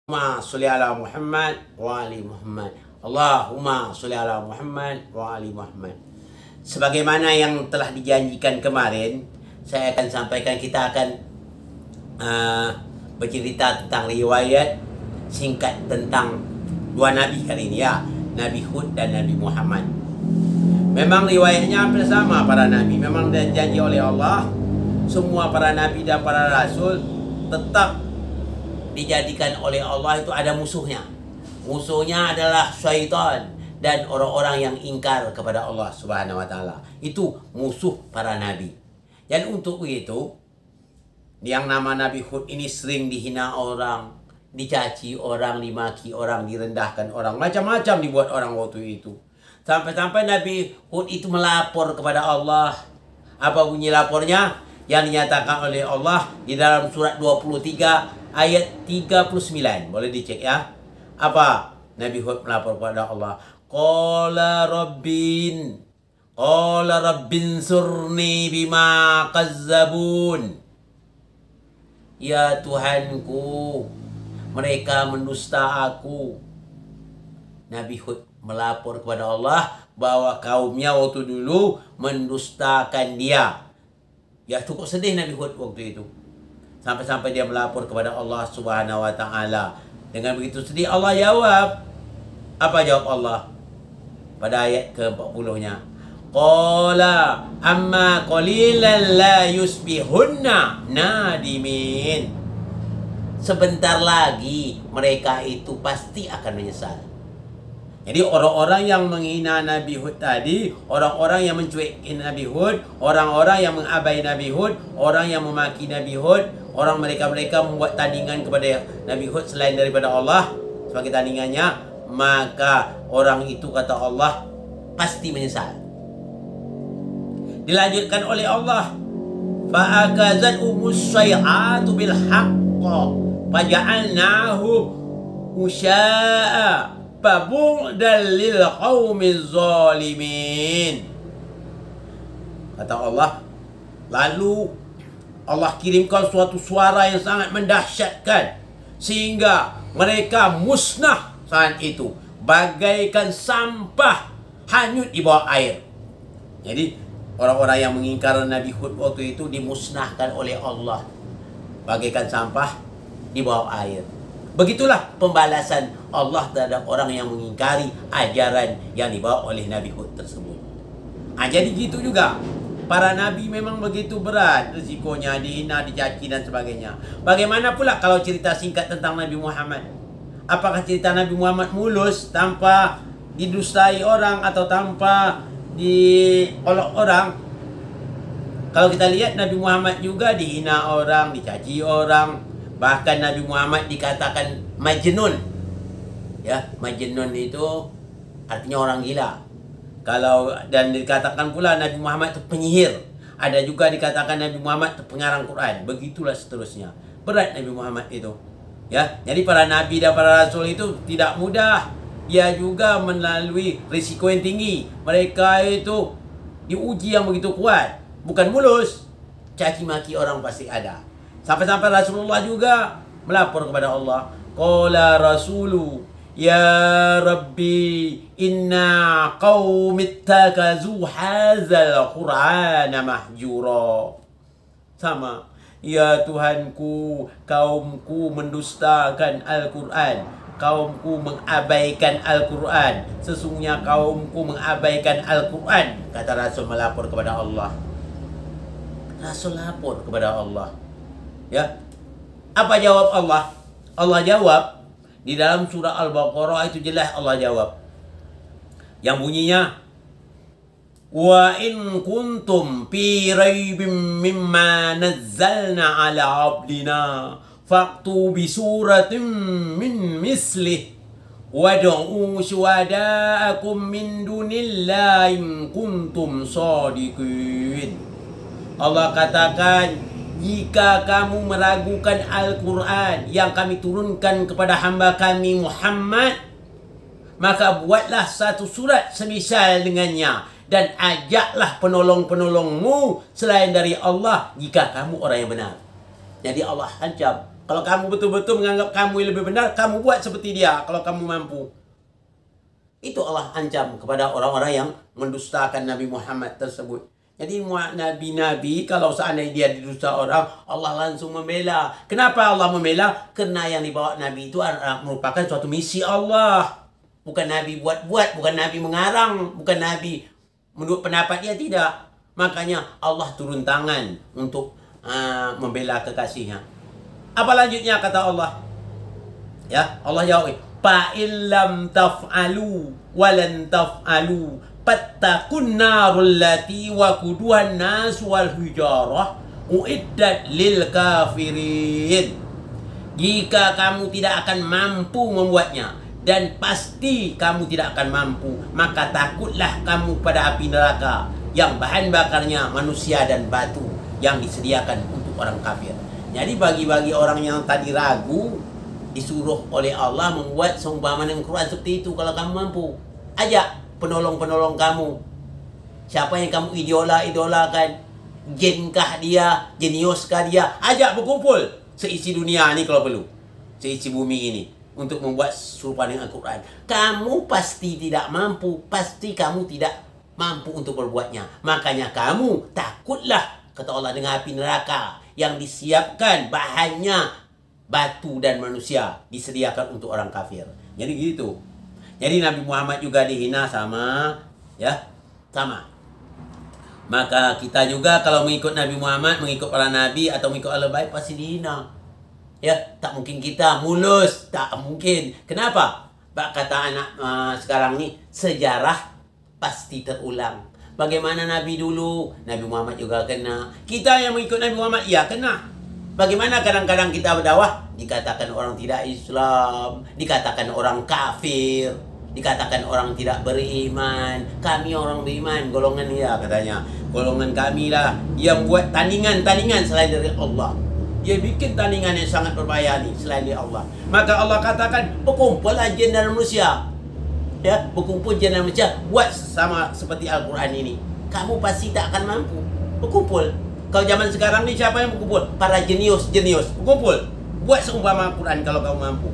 Allahumma sholli ala Muhammad wa ali Muhammad. Allahumma sholli ala Muhammad wa ali Muhammad. Sebagaimana yang telah dijanjikan kemarin, saya akan sampaikan, kita akan bercerita tentang riwayat singkat tentang dua nabi kali ini, ya, Nabi Hud dan Nabi Muhammad. Memang riwayatnya hampir sama para nabi. Memang dijanji oleh Allah, semua para nabi dan para rasul tetap dijadikan oleh Allah itu ada musuhnya. Musuhnya adalah syaitan dan orang-orang yang ingkar kepada Allah Subhanahu wa taala. Itu musuh para nabi. Dan untuk itu, yang nama Nabi Hud ini sering dihina orang, dicaci orang, dimaki orang, direndahkan orang, macam-macam dibuat orang waktu itu. Sampai-sampai Nabi Hud itu melapor kepada Allah. Apa bunyi lapornya? Yang dinyatakan oleh Allah di dalam surat 23 ayat 39. Boleh dicek, ya. Apa Nabi Hud melapor kepada Allah? Qala rabbin surni bima kazzabun. Ya Tuhanku, mereka mendusta aku. Nabi Hud melapor kepada Allah bahwa kaumnya waktu dulu mendustakan dia. Ya, cukup sedih Nabi Hud waktu itu. Sampai-sampai dia melapor kepada Allah Subhanahu wa taala. Dengan begitu sedih, Allah jawab. Apa jawab Allah? Pada ayat ke-40-nya. Qala amma qalilan la yusbihunna nadimin. Sebentar lagi mereka itu pasti akan menyesal. Jadi orang-orang yang menghina Nabi Hud tadi, orang-orang yang mencuekin Nabi Hud, orang-orang yang mengabai Nabi Hud, orang yang memaki Nabi Hud, orang mereka-mereka membuat tandingan kepada Nabi Hud selain daripada Allah sebagai tandingannya, maka orang itu, kata Allah, pasti menyesal. Dilanjutkan oleh Allah, fa'akazathumus syai'atu bil haqq faja'alnahu usya'a fabu'dan lil qaumiz zalimin. Kata Allah, lalu Allah kirimkan suatu suara yang sangat mendahsyatkan sehingga mereka musnah saat itu, bagaikan sampah hanyut di bawah air. Jadi orang-orang yang mengingkar Nabi Hud waktu itu dimusnahkan oleh Allah bagaikan sampah di bawah air. Begitulah pembalasan Allah terhadap orang yang mengingkari ajaran yang dibawa oleh Nabi Hud tersebut. Jadi gitu juga. Para nabi memang begitu berat risikonya, dihina, dicaci dan sebagainya. Bagaimana pula kalau cerita singkat tentang Nabi Muhammad? Apakah cerita Nabi Muhammad mulus tanpa didustai orang atau tanpa diolok orang? Kalau kita lihat, Nabi Muhammad juga dihina orang, dicaci orang. Bahkan Nabi Muhammad dikatakan majnun. Ya, majnun itu artinya orang gila. Dan dikatakan pula Nabi Muhammad itu penyihir. Ada juga dikatakan Nabi Muhammad itu pengarang Quran. Begitulah seterusnya. Berat Nabi Muhammad itu. Ya, jadi para nabi dan para rasul itu tidak mudah. Dia juga melalui risiko yang tinggi. Mereka itu diuji yang begitu kuat. Bukan mulus. Caci maki orang pasti ada. Sampai-sampai Rasulullah juga melapor kepada Allah. Qala rasulu ya Rabbi inna qaumi ittakazu hadzal Qur'ana mahjura. Sama. Ya Tuhanku, kaumku mendustakan Al-Quran. Kaumku mengabaikan Al-Quran. Sesungguhnya kaumku mengabaikan Al-Quran. Kata Rasul melapor kepada Allah. Rasul lapor kepada Allah. Ya, apa jawab Allah? Allah jawab di dalam surah Al-Baqarah, itu jelas Allah jawab. Yang bunyinya, wa in kuntum fi raibim mimma nazzalna ala abdina faqtu bi suratin min mislih wad'u syuhada'akum min dunillahi in kuntum shadiqin. Allah katakan, jika kamu meragukan Al-Quran yang kami turunkan kepada hamba kami Muhammad, maka buatlah satu surat semisal dengannya dan ajaklah penolong-penolongmu selain dari Allah jika kamu orang yang benar. Jadi Allah ancam Kalau kamu betul-betul menganggap kamu yang lebih benar, kamu buat seperti dia kalau kamu mampu. Itu Allah ancam kepada orang-orang yang mendustakan Nabi Muhammad tersebut. Jadi nabi-nabi kalau seandainya dia didusta orang, Allah langsung membela. Kenapa Allah membela? Karena yang dibawa Nabi itu merupakan suatu misi Allah. Bukan Nabi buat-buat, bukan Nabi mengarang, bukan Nabi menurut pendapat dia, tidak. Makanya Allah turun tangan untuk membela kekasihnya. Apa lanjutnya kata Allah? Ya, Allah jawab, fa illam taf'alu walan taf'alu fattaqun narul lati waquduhan nas wal hijarah uiddat lil kafirin. Jika kamu tidak akan mampu membuatnya, dan pasti kamu tidak akan mampu, maka takutlah kamu pada api neraka yang bahan bakarnya manusia dan batu yang disediakan untuk orang kafir. Jadi bagi orang yang tadi ragu, disuruh oleh Allah membuat seumpama dengan Quran seperti itu. Kalau kamu mampu, ajak penolong-penolong kamu. Siapa yang kamu idolakan, jinkah dia, jeniuskah dia, ajak berkumpul seisi dunia ini kalau perlu, seisi bumi ini, untuk membuat serupa dengan Al-Quran. Kamu pasti tidak mampu, pasti kamu tidak mampu untuk berbuatnya. Makanya kamu takutlah, kata Allah, dengan api neraka yang disiapkan bahannya batu dan manusia, disediakan untuk orang kafir. Jadi gitu. Jadi Nabi Muhammad juga dihina sama, ya, sama. Maka kita juga kalau mengikut Nabi Muhammad, mengikut para nabi atau mengikut Ahlul Bait pasti dihina. Ya, tak mungkin kita mulus, tak mungkin. Kenapa? Kata anak sekarang ni, sejarah pasti terulang. Bagaimana Nabi dulu, Nabi Muhammad juga kena. Kita yang mengikut Nabi Muhammad, ya kena. Bagaimana kadang-kadang kita berdakwah, dikatakan orang tidak Islam, dikatakan orang kafir, dikatakan orang tidak beriman. Kami orang beriman, golongan dia katanya. Golongan kami lah yang buat tandingan-tandingan selain dari Allah. Dia bikin tandingan yang sangat berbahaya ni selain dari Allah. Maka Allah katakan, berkumpullah jin dan manusia. Ya, berkumpul jin dan manusia, buat sama seperti Al-Quran ini. Kamu pasti tak akan mampu. Berkumpul. Kalau zaman sekarang ni siapa yang berkumpul? Para jenius berkumpul. Buat seumpama Al-Quran kalau kamu mampu.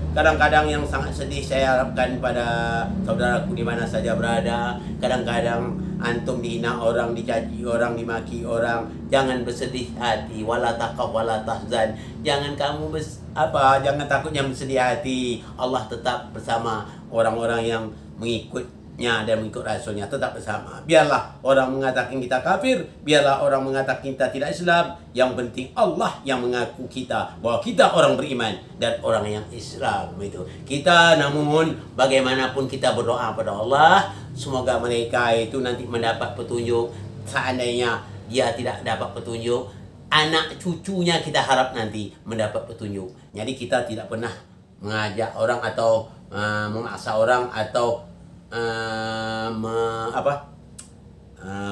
Kadang-kadang yang sangat sedih saya harapkan pada saudaraku di mana saja berada. Kadang-kadang antum dihina orang, dicaci orang, dimaki orang. Jangan bersedih hati. Wala taqaf wala tahzan. Jangan kamu jangan takut yang bersedih hati. Allah tetap bersama orang-orang yang mengikutnya dan mengikut Rasulnya, tetap bersama. Biarlah orang mengatakan kita kafir, biarlah orang mengatakan kita tidak Islam. Yang penting Allah yang mengaku kita bahwa kita orang beriman dan orang yang Islam itu. Kita namun bagaimanapun kita berdoa pada Allah, semoga mereka itu nanti mendapat petunjuk. Seandainya dia tidak dapat petunjuk, anak cucunya kita harap nanti mendapat petunjuk. Jadi kita tidak pernah mengajak orang atau memaksa orang atau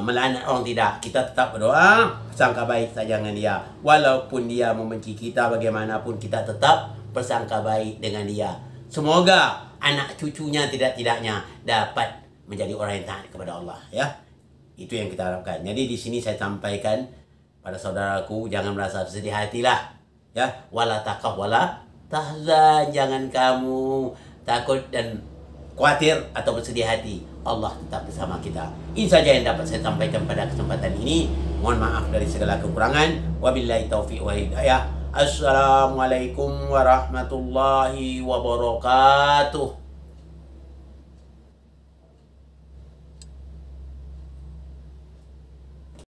melaknat orang, tidak. Kita tetap berdoa, sangka baik saja dengan dia. Walaupun dia membenci kita bagaimanapun, kita tetap bersangka baik dengan dia. Semoga anak cucunya tidaknya dapat menjadi orang yang taat kepada Allah, ya. Itu yang kita harapkan. Jadi di sini saya sampaikan pada saudaraku, jangan merasa sedih hatilah, ya. Wala taqaf wala tahzan, jangan kamu takut dan khawatir atau bersedih hati. Allah tetap bersama kita. Ini saja yang dapat saya sampaikan pada kesempatan ini. Mohon maaf dari segala kekurangan. Wabillahi taufiq wa hidayah. Assalamualaikum warahmatullahi wabarakatuh.